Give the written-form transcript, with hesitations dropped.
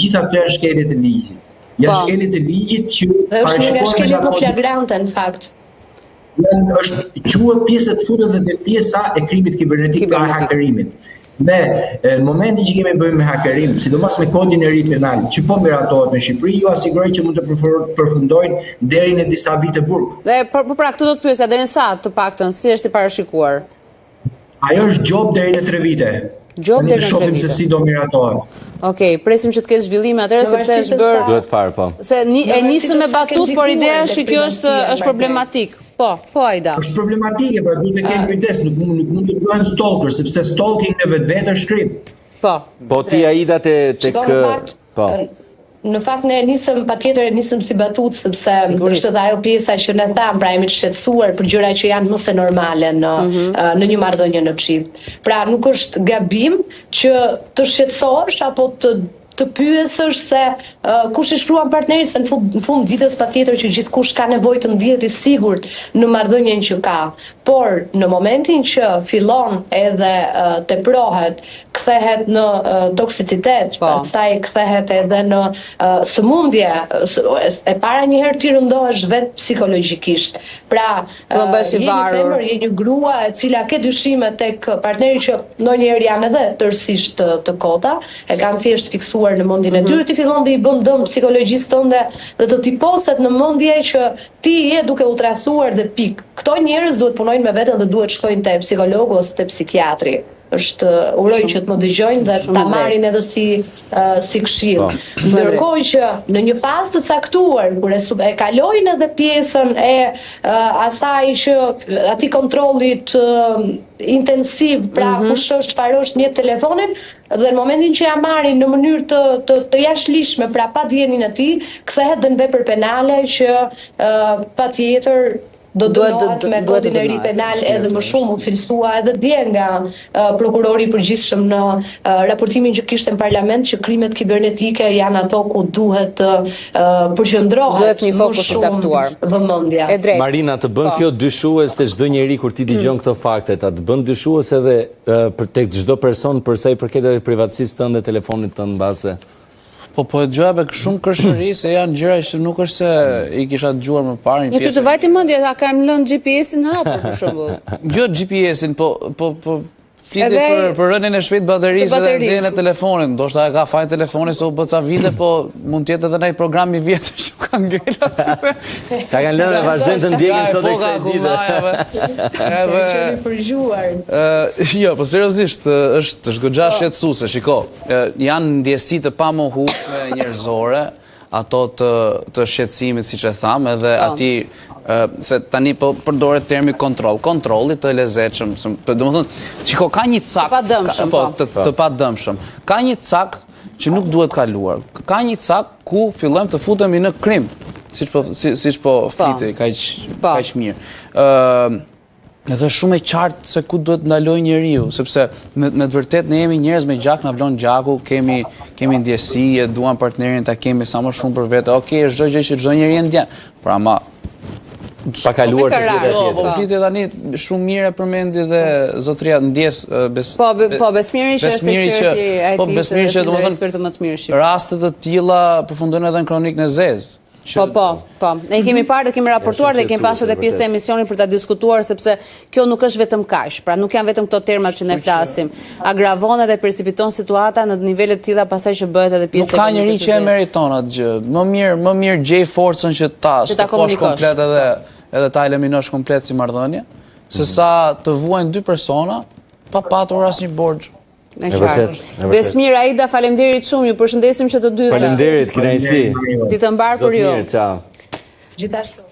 Gjitha këto janë shkeljet e ligjit. Janë shkeljet e ligjit që dhe është një nga shkeljet më flagrante në fakt. Është quhet pjesë të fundit dhe pjesa e krimit kibernetik pra hakerimit. Në momentin që kemi bëjmë me hakerim, sidomos me kodin e ri penal, që po miratohet në Shqipëri, ju asiguroj që mund të përfundojnë deri në disa vite burg. Dhe pra këtë do të pyesja deri në sa të paktën si është i parashikuar? Ajo është gjop deri në 3 vite. Gjop deri në 3 vite. Shohim se si do miratohet. Okej, presim që të ketë zhvillime atëherë sepse është bërë. Duhet parë, po. Se e nisëm me batut, por ideja është që kjo është problematik. Po, Aida. Është problematike, pra duhet të kemi kujdes, nuk mund të bëhen stalker, sepse stalking në vetvete është krim. Po. Po ti Aida tek po. Në fakt ne nisëm si batut sepse është edhe ajo pjesa që ne tham, pra jemi të shqetësuar për gjëra që janë mos e normale në një marrëdhënie në çift. Pra nuk është gabim që të shqetësohesh apo të pyesësh se kush i shkruan partnerit, se në fund vitës patjetër që gjithkush ka nevojë të ndihet i sigurt në marrëdhënien që ka. Por në momentin që fillon edhe teprohet, kthehet në toksicitet, pastaj kthehet edhe në sëmundje, e para një herë ti rëndohesh vetë psikologjikisht. Pra, je një femër, je një grua e cila ke dyshime tek partneri që ndonjëherë janë edhe tërësisht të kota, e kanë thjesht fiksuar në mendjen e tyre, ti fillon dhe i bën dëm psikologjisë tënde dhe të tiposet në mendje që ti je duke u tradhuar dhe pik. Këto njerëz duhet punojnë me veten dhe duhet shkojnë te psikologu ose te psikiatri. Uroj që të më dëgjojnë dhe ta marrin edhe si këshill. Ndërkohë që në një fazë të caktuar, kur e kalojnë edhe pjesën e asaj që atij kontrollit intensiv, pra kush është, çfarë është, njeh telefonin dhe në momentin që ja marrin në mënyrë të jashtëligjshme, pra pa dijenin e tij, kthehet në vepër penale që patjetër do dënohet me kodin e ri penal edhe më shumë, u cilësua edhe dje nga prokurori i përgjithshëm në raportimin që kishte në parlament që krimet kibernetike janë ato ku duhet të përqendrohet një fokus i caktuar vëmendja. Marina, të bën kjo dyshues te çdo njeri kur ti dëgjon këto fakte, ta të bën dyshues edhe tek çdo person për sa i përket edhe privatësisë tënde, telefonit tënd mbase. Po e dëgjoj me shumë kërshëri se janë gjëra që nuk është se i kisha dëgjuar më parë një pjesë. Ju të vajti mendje, ta kanë lënë GPS-in hapur për shembull. Jo GPS-in, po flitet për rënien e shpejtë baterisë dhe nxjerrjen e telefonit. Ndoshta e ka fajin telefonit se u bë ca vite, po mund të jetë edhe ndaj programi i vjetër që ka ngel aty. Ta kanë lënë dhe vazhdojnë të ndjekin sot tek kësaj dite. Jo, po seriozisht, është goxha shqetësuese. Shiko, janë ndjesi të pamohueshme njerëzore, ato të shqetësimit, siç e tham, edhe aty se tani po përdoret termi kontroll. Kontrolli të lezetshëm. Domethënë, shiko, ka një cak të padëmshëm. Ka një cak që nuk duhet kaluar. Ka një cak ku fillojmë të futemi në krim, siç po flitej kaq mirë. Edhe shumë e qartë se ku duhet ndaloj njeriu, sepse me të vërtet ne jemi njerëz me gjak, na vlon gjaku, kemi ndjesi, e duam partnerin ta kemi sa më shumë për vete. Okej, është çdo gjë që çdo njeri e ndjen. Pra ma pa kaluar të gjithë tjetër. Po flitet tani shumë mirë përmendi dhe zotëria ndjes Besmiri që është eksperti IT-së, është ekspert më të mirë shqip. Raste të tilla përfundojnë edhe në kronikën e zezë. Po. Ne kemi parë dhe kemi raportuar dhe kemi pasur edhe pjesë të emisionit për ta diskutuar sepse kjo nuk është vetëm kaq, pra nuk janë vetëm këto termat që ne flasim. Agravon edhe persipiton situata në nivele të tilla pastaj që bëhet edhe pjesë e. Nuk ka njeri që e meriton atë gjë. Më mirë gjej forcën që ta stoposh komplet edhe ta eliminosh komplet si marrëdhënie, se sa të vuajnë dy persona pa patur asnjë borxh. Besmir, Aida, faleminderit shumë, ju përshëndesim që të dy. Faleminderit, kënaqësi. Ditë mbar për ju. Ciao. Gjithashtu.